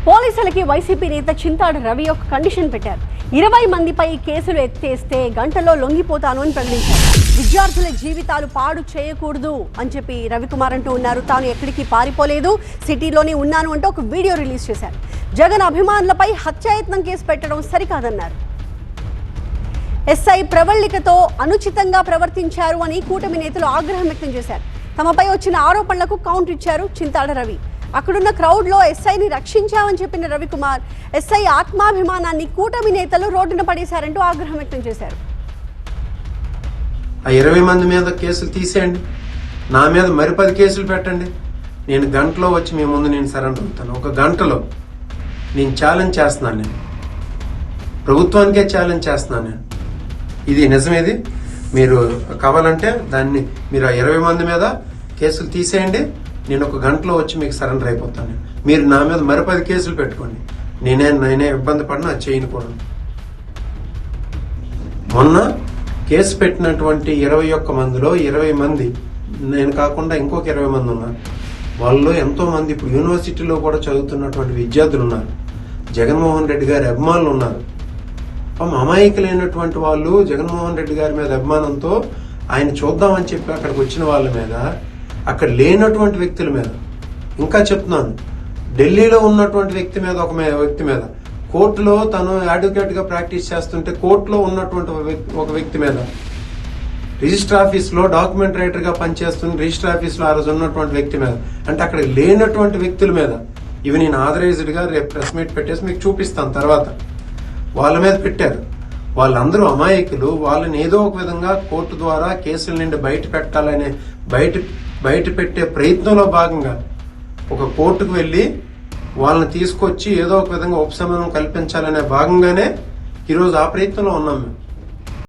పోలీసులకి వైసీపీ నేత చింతాడ రవి ఒక కండిషన్ పెట్టారు. 20 మందిపై కేసులు ఎత్తేస్తే గంటలో లొంగిపోతాను అని ప్రకటించారు. విద్యార్థుల జీవితాలు పాడు చేయకూడదు అని చెప్పి రవికుమార్ అంటూ ఉన్నారు. తాను ఎక్కడికి పారిపోలేదు, సిటీలోనే ఉన్నాను అంటూ ఒక వీడియో రిలీజ్ చేశారు. జగన్ అభిమానులపై హత్యాయత్నం కేసు పెట్టడం సరికాదన్నారు. ఎస్ఐ ప్రవళికతో అనుచితంగా ప్రవర్తించారు అని కూటమి నేతలు ఆగ్రహం వ్యక్తం చేశారు. తమపై వచ్చిన ఆరోపణలకు కౌంటర్ ఇచ్చారు చింతాడ రవి. అక్కడున్న క్రౌడ్ లో ఎస్ఐని రక్షించామని చెప్పిన రవికుమార్ ఎస్ఐ ఆత్మాభిమానాన్ని కూటమి నేతలు రోడ్డున పడేశారంటూ ఆగ్రహం వ్యక్తం చేశారు. 20 మంది మీద కేసులు తీసేయండి, నా మీద మరి 10 కేసులు పెట్టండి, నేను గంటలో వచ్చి మీ ముందు నేను సరెండర్ అవుతాను. ఒక గంటలో నేను ఛాలెంజ్ చేస్తున్నాను. నేను ప్రభుత్వానికే ఛాలెంజ్ చేస్తున్నాను. నేను ఇది నిజమేది. మీరు కావాలంటే దాన్ని మీరు 20 మంది మీద కేసులు తీసేయండి, నేను ఒక గంటలో వచ్చి మీకు సరెండర్ అయిపోతాను. మీరు నా మీద మరి 10 కేసులు పెట్టుకోండి, నేనే ఇబ్బంది పడినా అది చేయకూడదు. మొన్న కేసు పెట్టినటువంటి 21 మందిలో 20 మంది నేను కాకుండా ఇంకొక 20 మంది ఉన్నారు. వాళ్ళలో ఎంతో మంది ఇప్పుడు యూనివర్సిటీలో కూడా చదువుతున్నటువంటి విద్యార్థులు ఉన్నారు. జగన్మోహన్ రెడ్డి గారి అభిమానులు ఉన్నారు. అమాయకులైనటువంటి వాళ్ళు జగన్మోహన్ రెడ్డి గారి మీద అభిమానంతో ఆయన చూద్దామని చెప్పి అక్కడికి వచ్చిన వాళ్ళ మీద, అక్కడ లేనటువంటి వ్యక్తుల మీద, ఇంకా చెప్తున్నాను, ఢిల్లీలో ఉన్నటువంటి వ్యక్తి మీద, వ్యక్తి మీద, కోర్టులో తను అడ్వకేట్ గా ప్రాక్టీస్ చేస్తుంటే కోర్టులో ఉన్నటువంటి ఒక వ్యక్తి మీద, రిజిస్టర్ ఆఫీస్ లో డాక్యుమెంట్ రైటర్ గా పనిచేస్తున్న రిజిస్టర్ ఆఫీస్ లో ఆ రోజు ఉన్నటువంటి వ్యక్తి మీద, అంటే అక్కడ లేనటువంటి వ్యక్తుల మీద, ఇవి నేను ఆథరైజ్డ్ గా రేపు ప్రెస్ మీట్ పెట్టేసి మీకు చూపిస్తాను తర్వాత, వాళ్ళ మీద పెట్టారు. వాళ్ళందరూ అమాయకులు. వాళ్ళని ఏదో ఒక విధంగా కోర్టు ద్వారా కేసుల నుండి బయట పెట్టాలనే బయట పెట్టే ప్రయత్నంలో భాగంగా ఒక కోర్టుకు వెళ్ళి వాళ్ళని తీసుకొచ్చి ఏదో ఒక విధంగా ఉపశమనం కల్పించాలనే భాగంగానే ఈరోజు ఆ ప్రయత్నంలో ఉన్నాం మేము.